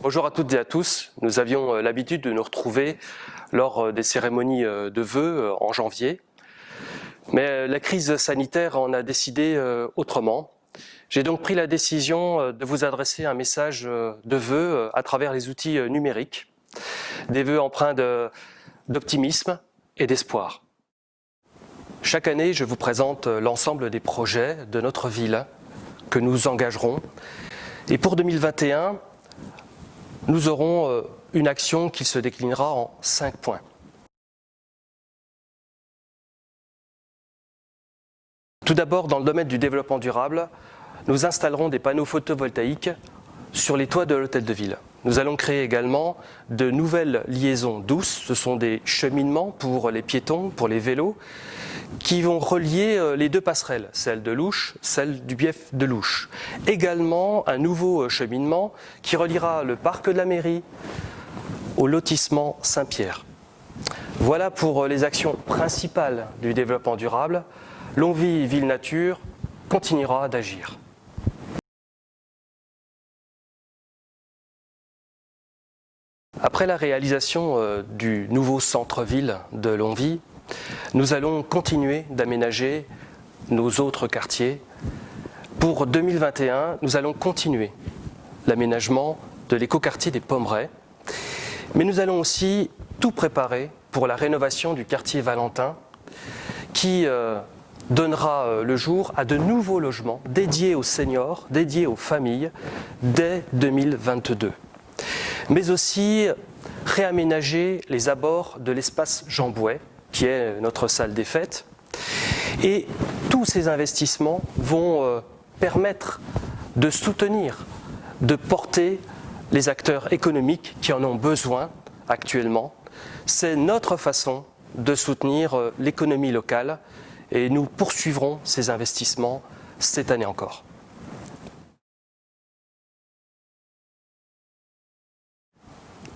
Bonjour à toutes et à tous. Nous avions l'habitude de nous retrouver lors des cérémonies de vœux en janvier. Mais la crise sanitaire en a décidé autrement. J'ai donc pris la décision de vous adresser un message de vœux à travers les outils numériques. Des vœux empreints d'optimisme et d'espoir. Chaque année, je vous présente l'ensemble des projets de notre ville que nous engagerons. Et pour 2021, nous aurons une action qui se déclinera en 5 points. Tout d'abord, dans le domaine du développement durable, nous installerons des panneaux photovoltaïques sur les toits de l'hôtel de ville. Nous allons créer également de nouvelles liaisons douces. Ce sont des cheminements pour les piétons, pour les vélos, qui vont relier les deux passerelles, celle de Louche, celle du bief de Louche. Également un nouveau cheminement qui reliera le parc de la mairie au lotissement Saint-Pierre. Voilà pour les actions principales du développement durable. Longwy Ville Nature continuera d'agir. Après la réalisation du nouveau centre-ville de Longwy, nous allons continuer d'aménager nos autres quartiers. Pour 2021, nous allons continuer l'aménagement de l'écoquartier des Pommerets, mais nous allons aussi tout préparer pour la rénovation du quartier Valentin qui donnera le jour à de nouveaux logements dédiés aux seniors, dédiés aux familles dès 2022. Mais aussi réaménager les abords de l'espace Jean Bouet, qui est notre salle des fêtes. Et tous ces investissements vont permettre de soutenir, de porter les acteurs économiques qui en ont besoin actuellement. C'est notre façon de soutenir l'économie locale et nous poursuivrons ces investissements cette année encore.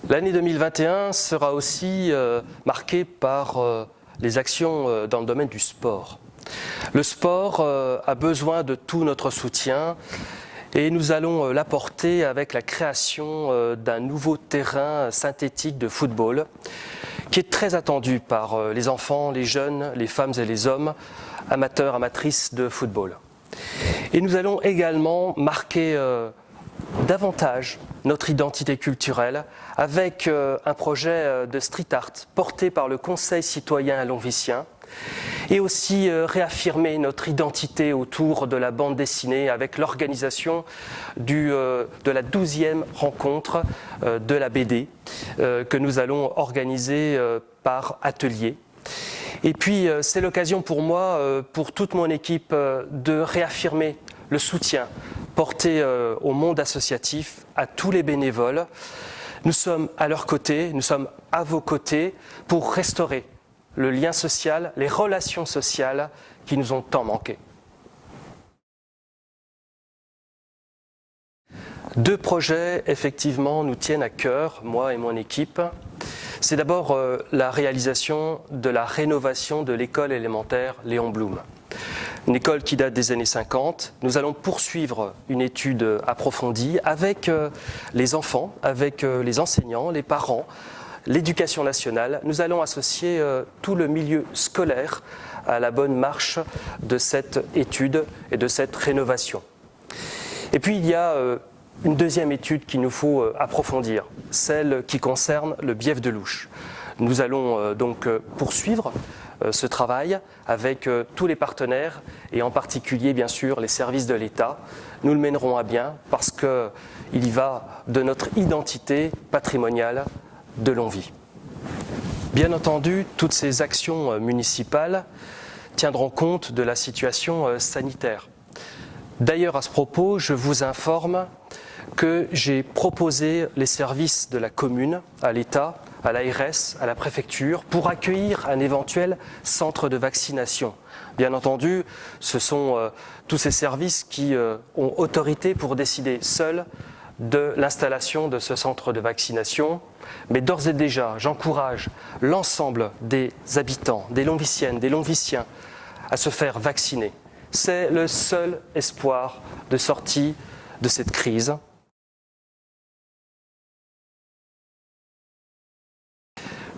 L'année 2021 sera aussi marquée par les actions dans le domaine du sport. Le sport a besoin de tout notre soutien et nous allons l'apporter avec la création d'un nouveau terrain synthétique de football qui est très attendu par les enfants, les jeunes, les femmes et les hommes amateurs, amatrices de football. Et nous allons également marquer davantage notre identité culturelle avec un projet de street art porté par le Conseil citoyen longwycien et aussi réaffirmer notre identité autour de la bande dessinée avec l'organisation de la 12e rencontre de la BD que nous allons organiser par atelier. Et puis c'est l'occasion pour moi, pour toute mon équipe, de réaffirmer le soutien porté au monde associatif, à tous les bénévoles. Nous sommes à leur côté, nous sommes à vos côtés pour restaurer le lien social, les relations sociales qui nous ont tant manqué. Deux projets, effectivement, nous tiennent à cœur, moi et mon équipe. C'est d'abord la réalisation de la rénovation de l'école élémentaire Léon Blum. Une école qui date des années 50. Nous allons poursuivre une étude approfondie avec les enfants, avec les enseignants, les parents, l'éducation nationale. Nous allons associer tout le milieu scolaire à la bonne marche de cette étude et de cette rénovation. Et puis il y a une deuxième étude qu'il nous faut approfondir, celle qui concerne le bief de Louche. Nous allons donc poursuivre ce travail avec tous les partenaires et en particulier bien sûr les services de l'État. Nous le mènerons à bien parce qu'il y va de notre identité patrimoniale de Longwy. Bien entendu, toutes ces actions municipales tiendront compte de la situation sanitaire. D'ailleurs, à ce propos, je vous informe que j'ai proposé les services de la commune à l'État, à l'ARS, à la préfecture, pour accueillir un éventuel centre de vaccination. Bien entendu, ce sont tous ces services qui ont autorité pour décider seuls de l'installation de ce centre de vaccination. Mais d'ores et déjà, j'encourage l'ensemble des habitants, des Longwyciennes, des Longwyciens à se faire vacciner. C'est le seul espoir de sortie de cette crise.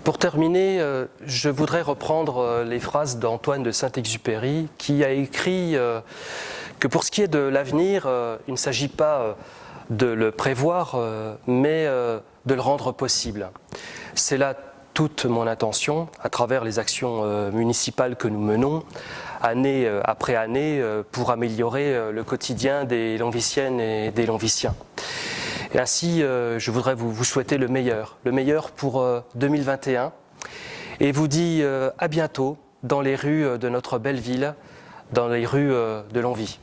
Pour terminer, je voudrais reprendre les phrases d'Antoine de Saint-Exupéry qui a écrit que pour ce qui est de l'avenir, il ne s'agit pas de le prévoir, mais de le rendre possible. C'est là toute mon intention, à travers les actions municipales que nous menons, année après année, pour améliorer le quotidien des Longviciennes et des Longviciens. Et ainsi, je voudrais vous souhaiter le meilleur pour 2021, et vous dis à bientôt dans les rues de notre belle ville, dans les rues de Longwy.